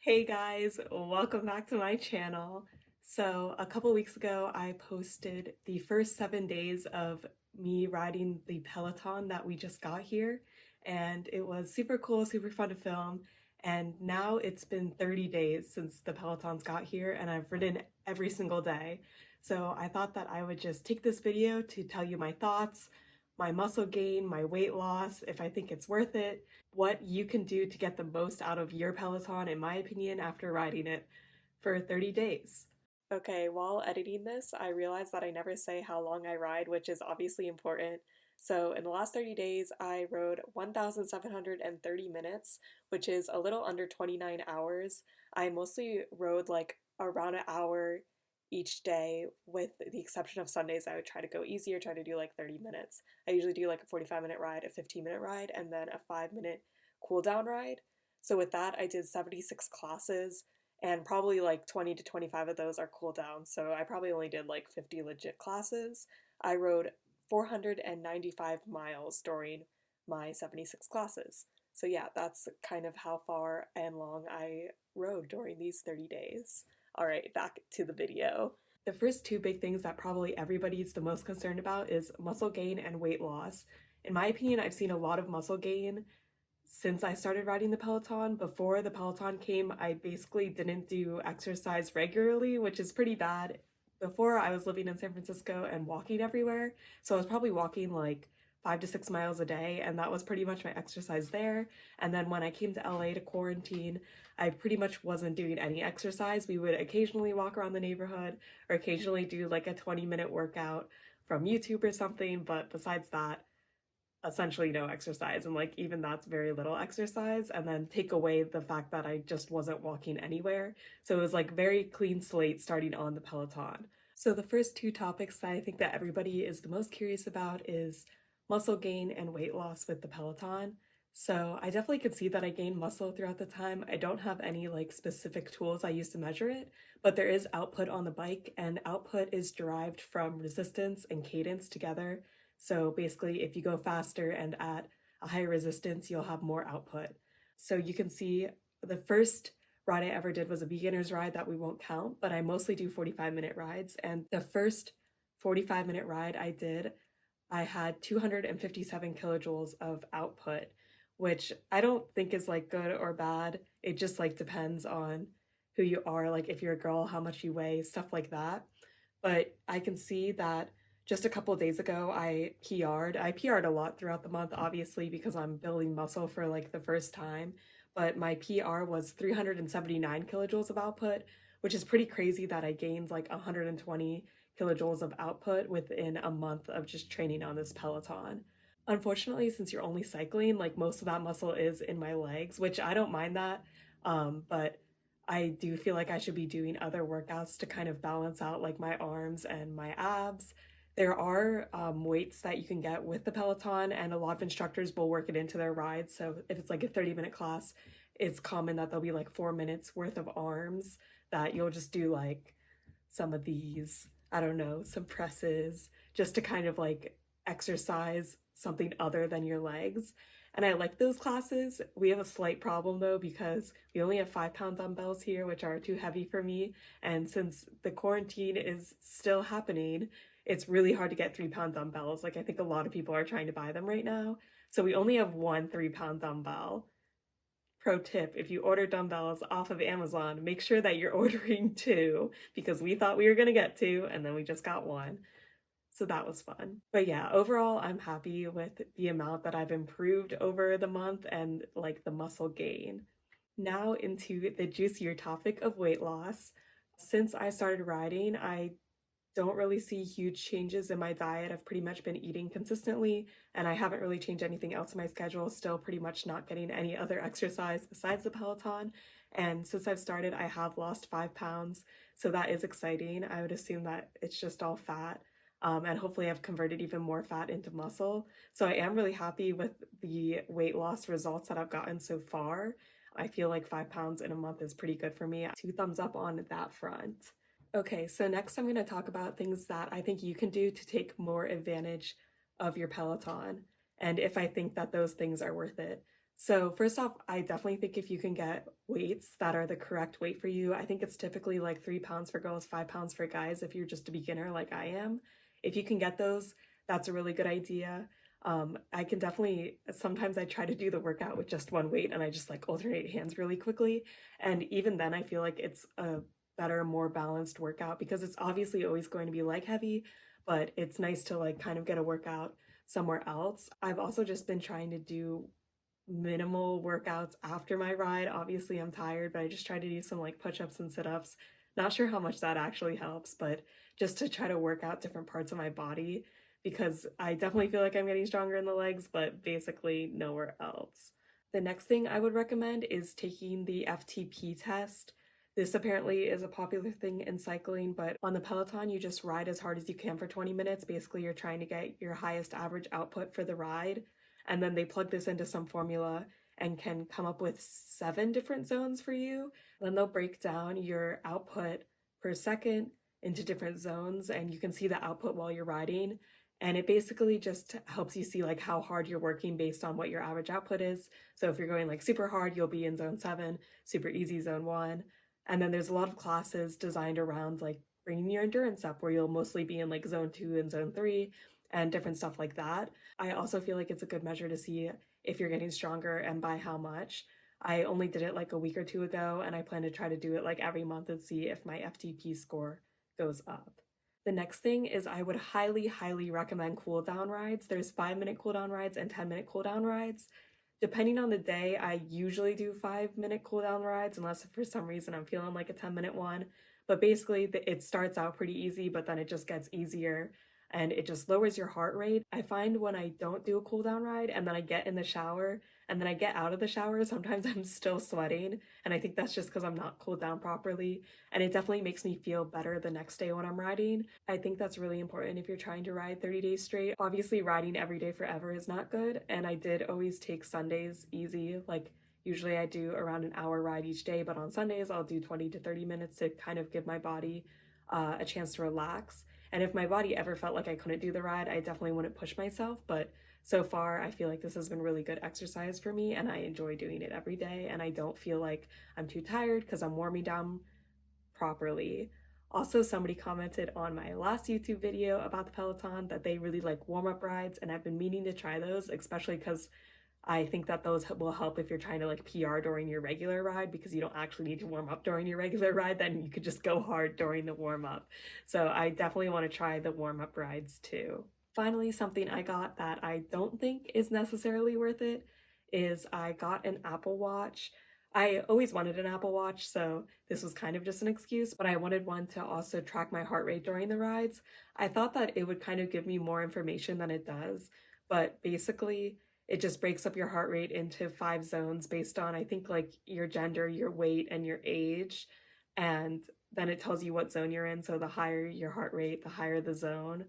Hey guys, welcome back to my channel. So a couple weeks ago, I posted the first 7 days of me riding the Peloton that we just got here, and it was super cool, super fun to film. And now it's been 30 days since the Pelotons got here, and I've ridden every single day. So I thought that I would just take this video to tell you my thoughts, my muscle gain, my weight loss, if I think it's worth it, what you can do to get the most out of your Peloton, in my opinion, after riding it for 30 days. Okay, while editing this, I realized that I never say how long I ride, which is obviously important. So in the last 30 days, I rode 1,730 minutes, which is a little under 29 hours. I mostly rode like around an hour each day, with the exception of Sundays. I would try to go easier, try to do like 30 minutes. I usually do like a 45-minute ride, a 15-minute ride, and then a 5-minute cool down ride. So with that, I did 76 classes, and probably like 20 to 25 of those are cool down. So I probably only did like 50 legit classes. I rode 495 miles during my 76 classes. So yeah, that's kind of how far and long I rode during these 30 days. All right, back to the video. The first two big things that probably everybody's the most concerned about is muscle gain and weight loss. In my opinion, I've seen a lot of muscle gain since I started riding the Peloton. Before the Peloton came, I basically didn't do exercise regularly, which is pretty bad. Before, I was living in San Francisco and walking everywhere, so I was probably walking like 5 to 6 miles a day, and that was pretty much my exercise there. And then when I came to LA to quarantine, I pretty much wasn't doing any exercise. We would occasionally walk around the neighborhood or occasionally do like a 20-minute workout from YouTube or something, but besides that, essentially no exercise. And like even that's very little exercise, and then take away the fact that I just wasn't walking anywhere. So it was like very clean slate starting on the Peloton. So the first two topics that I think that everybody is the most curious about is muscle gain and weight loss with the Peloton. So I definitely could see that I gained muscle throughout the time. I don't have any like specific tools I use to measure it, but there is output on the bike, and output is derived from resistance and cadence together. So basically, if you go faster and at a higher resistance, you'll have more output. So you can see the first ride I ever did was a beginner's ride that we won't count, but I mostly do 45-minute rides. And the first 45-minute ride I did, I had 257 kilojoules of output, which I don't think is like good or bad. It just like depends on who you are, like if you're a girl, how much you weigh, stuff like that. But I can see that just a couple of days ago, I PR'd. I PR'd a lot throughout the month, obviously, because I'm building muscle for like the first time. But my PR was 379 kilojoules of output, which is pretty crazy that I gained like 120 kilojoules of output within a month of just training on this Peloton. Unfortunately, since you're only cycling, like most of that muscle is in my legs, which I don't mind that. But I do feel like I should be doing other workouts to kind of balance out like my arms and my abs. There are weights that you can get with the Peloton, and a lot of instructors will work it into their rides. So if it's like a 30-minute class, it's common that there'll be like 4 minutes worth of arms that you'll just do like some of these, I don't know, some presses, just to kind of like exercise something other than your legs. And I like those classes. We have a slight problem though, because we only have 5-pound dumbbells here, which are too heavy for me. And since the quarantine is still happening, it's really hard to get 3-pound dumbbells. Like I think a lot of people are trying to buy them right now. So we only have one 3-pound dumbbell. Pro tip, if you order dumbbells off of Amazon, make sure that you're ordering two, because we thought we were going to get two and then we just got one. So that was fun. But yeah, overall, I'm happy with the amount that I've improved over the month and like the muscle gain. Now into the juicier topic of weight loss. Since I started riding, I don't really see huge changes in my diet. I've pretty much been eating consistently, and I haven't really changed anything else in my schedule. Still pretty much not getting any other exercise besides the Peloton. And since I've started, I have lost 5 pounds. So that is exciting. I would assume that it's just all fat. And hopefully I've converted even more fat into muscle. So I am really happy with the weight loss results that I've gotten so far. I feel like 5 pounds in a month is pretty good for me. 2 thumbs up on that front. Okay, so next I'm going to talk about things that I think you can do to take more advantage of your Peloton, and if I think that those things are worth it. So first off, I definitely think if you can get weights that are the correct weight for you, I think it's typically like 3 pounds for girls, 5 pounds for guys if you're just a beginner like I am. If you can get those, that's a really good idea. I can definitely, sometimes I try to do the workout with just one weight and I just like alternate hands really quickly. And even then, I feel like it's a better, more balanced workout because it's obviously always going to be leg heavy, but it's nice to like kind of get a workout somewhere else. I've also just been trying to do minimal workouts after my ride. Obviously, I'm tired, but I just try to do some like push-ups and sit-ups. Not sure how much that actually helps, but just to try to work out different parts of my body because I definitely feel like I'm getting stronger in the legs, but basically nowhere else. The next thing I would recommend is taking the FTP test. This apparently is a popular thing in cycling, but on the Peloton, you just ride as hard as you can for 20 minutes. Basically, you're trying to get your highest average output for the ride. And then they plug this into some formula and can come up with 7 different zones for you. Then they'll break down your output per second into different zones, and you can see the output while you're riding. And it basically just helps you see like how hard you're working based on what your average output is. So if you're going like super hard, you'll be in zone 7, super easy zone 1. And then there's a lot of classes designed around like bringing your endurance up where you'll mostly be in like zone 2 and zone 3 and different stuff like that. I also feel like it's a good measure to see if you're getting stronger and by how much. I only did it like a week or two ago, and I plan to try to do it like every month and see if my FTP score goes up. The next thing is I would highly, highly recommend cool down rides. There's 5-minute cooldown rides and 10-minute cooldown rides. Depending on the day, I usually do 5-minute cooldown rides, unless for some reason I'm feeling like a 10-minute one. But basically, it starts out pretty easy, but then it just gets easier and it just lowers your heart rate. I find when I don't do a cool down ride and then I get in the shower and then I get out of the shower, sometimes I'm still sweating. And I think that's just because I'm not cooled down properly. And it definitely makes me feel better the next day when I'm riding. I think that's really important if you're trying to ride 30 days straight. Obviously, riding every day forever is not good. And I did always take Sundays easy. Like, usually I do around an hour ride each day, but on Sundays I'll do 20 to 30 minutes to kind of give my body a chance to relax. And if my body ever felt like I couldn't do the ride, I definitely wouldn't push myself. But so far, I feel like this has been really good exercise for me, and I enjoy doing it every day. And I don't feel like I'm too tired because I'm warming down properly. Also, somebody commented on my last YouTube video about the Peloton that they really like warm-up rides, and I've been meaning to try those, especially because I think that those will help if you're trying to like PR during your regular ride because you don't actually need to warm up during your regular ride, then you could just go hard during the warm up. So I definitely want to try the warm up rides too. Finally, something I got that I don't think is necessarily worth it is I got an Apple Watch. I always wanted an Apple Watch, so this was kind of just an excuse, but I wanted one to also track my heart rate during the rides. I thought that it would kind of give me more information than it does, but basically, it just breaks up your heart rate into 5 zones based on, I think, like your gender, your weight, and your age. And then it tells you what zone you're in. So the higher your heart rate, the higher the zone.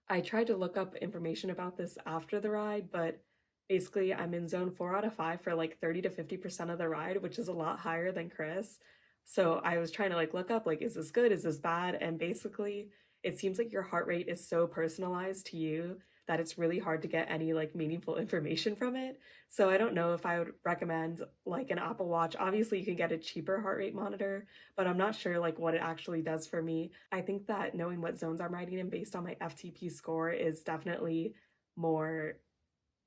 I tried to look up information about this after the ride, but basically I'm in zone 4 out of 5 for like 30 to 50% of the ride, which is a lot higher than Chris. So I was trying to like look up, like, is this good? Is this bad? And basically, it seems like your heart rate is so personalized to you that it's really hard to get any like meaningful information from it. So I don't know if I would recommend like an Apple Watch. Obviously, you can get a cheaper heart rate monitor, but I'm not sure like what it actually does for me. I think that knowing what zones I'm riding in based on my FTP score is definitely more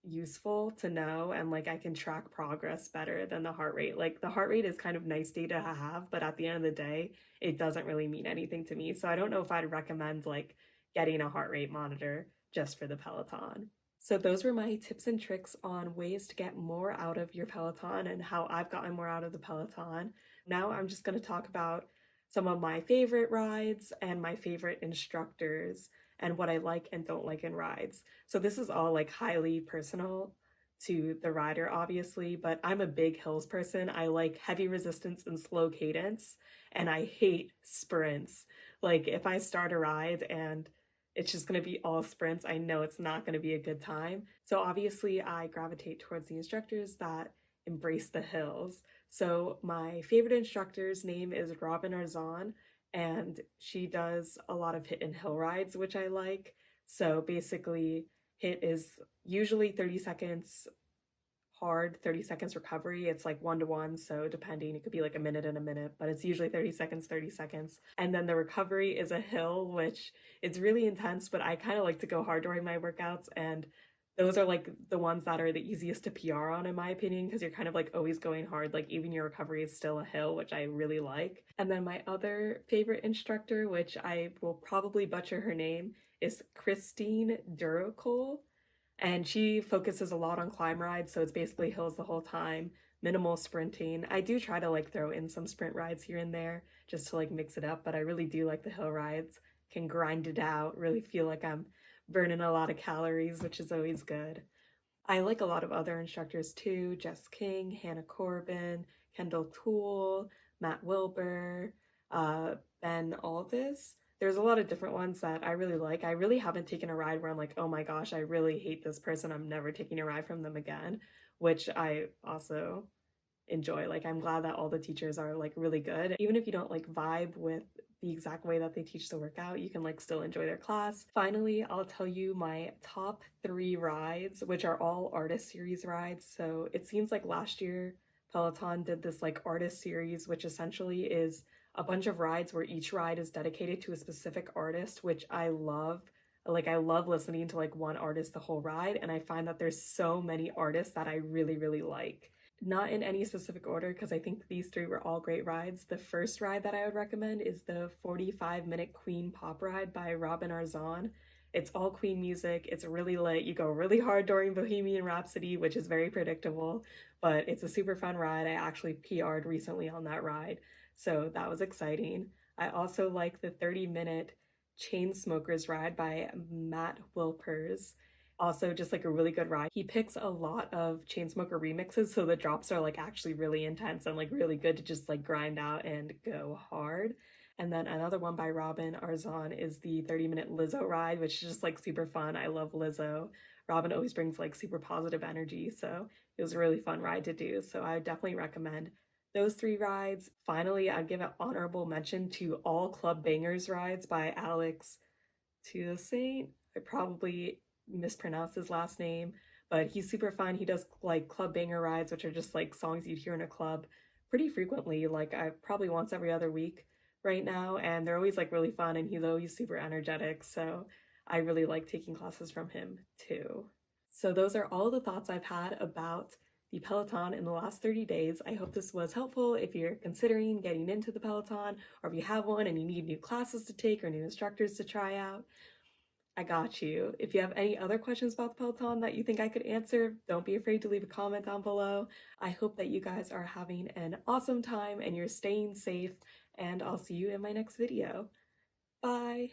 useful to know, and like I can track progress better than the heart rate. Like the heart rate is kind of nice data to have, but at the end of the day, it doesn't really mean anything to me. So I don't know if I'd recommend like getting a heart rate monitor just for the Peloton. So those were my tips and tricks on ways to get more out of your Peloton and how I've gotten more out of the Peloton. Now I'm just going to talk about some of my favorite rides and my favorite instructors and what I like and don't like in rides. So this is all like highly personal to the rider, obviously, but I'm a big hills person. I like heavy resistance and slow cadence, and I hate sprints. Like if I start a ride and it's just going to be all sprints, I know it's not going to be a good time. So obviously I gravitate towards the instructors that embrace the hills. So my favorite instructor's name is Robin Arzon, and she does a lot of hit and hill rides, which I like. So basically, hit is usually 30 seconds hard 30 seconds recovery. It's like 1-to-1, so depending, it could be like a minute and a minute, but it's usually 30 seconds, 30 seconds. And then the recovery is a hill, which it's really intense, but I kind of like to go hard during my workouts, and those are like the ones that are the easiest to PR on, in my opinion, because you're kind of like always going hard. Like even your recovery is still a hill, which I really like. And then my other favorite instructor, which I will probably butcher her name, is Christine Duracole. And she focuses a lot on climb rides, so it's basically hills the whole time, minimal sprinting. I do try to like throw in some sprint rides here and there just to like mix it up, but I really do like the hill rides. Can grind it out, really feel like I'm burning a lot of calories, which is always good. I like a lot of other instructors too: Jess King, Hannah Corbin, Kendall Toole, Matt Wilbur, Ben Aldis. There's a lot of different ones that I really like. I really haven't taken a ride where I'm like, oh my gosh, I really hate this person, I'm never taking a ride from them again, which I also enjoy. Like I'm glad that all the teachers are like really good. Even if you don't like vibe with the exact way that they teach the workout, you can like still enjoy their class. Finally, I'll tell you my top 3 rides, which are all artist series rides. So it seems like last year Peloton did this like artist series, which essentially is a bunch of rides where each ride is dedicated to a specific artist, which I love. Like I love listening to like one artist the whole ride, and I find that there's so many artists that I really, really like. Not in any specific order, because I think these 3 were all great rides. The first ride that I would recommend is the 45-minute Queen pop ride by Robin Arzon. It's all Queen music. It's really lit. You go really hard during Bohemian Rhapsody, which is very predictable, but it's a super fun ride. I actually PR'd recently on that ride, so that was exciting. I also like the 30-minute Chainsmokers ride by Matt Wilpers. Also just like a really good ride. He picks a lot of Chainsmoker remixes, so the drops are like actually really intense and like really good to just like grind out and go hard. And then another one by Robin Arzon is the 30-minute Lizzo ride, which is just like super fun. I love Lizzo. Robin always brings like super positive energy, so it was a really fun ride to do. So I would definitely recommend those 3 rides. Finally, I'd give an honorable mention to All Club Bangers rides by Alex to the Saint. I probably mispronounced his last name, but he's super fun. He does like club banger rides, which are just like songs you'd hear in a club pretty frequently, like I probably once every other week right now, and they're always like really fun, and he's always super energetic, so I really like taking classes from him too. So those are all the thoughts I've had about the Peloton in the last 30 days. I hope this was helpful if you're considering getting into the Peloton, or if you have one and you need new classes to take or new instructors to try out. I got you. If you have any other questions about the Peloton that you think I could answer, don't be afraid to leave a comment down below. I hope that you guys are having an awesome time and you're staying safe, and I'll see you in my next video. Bye!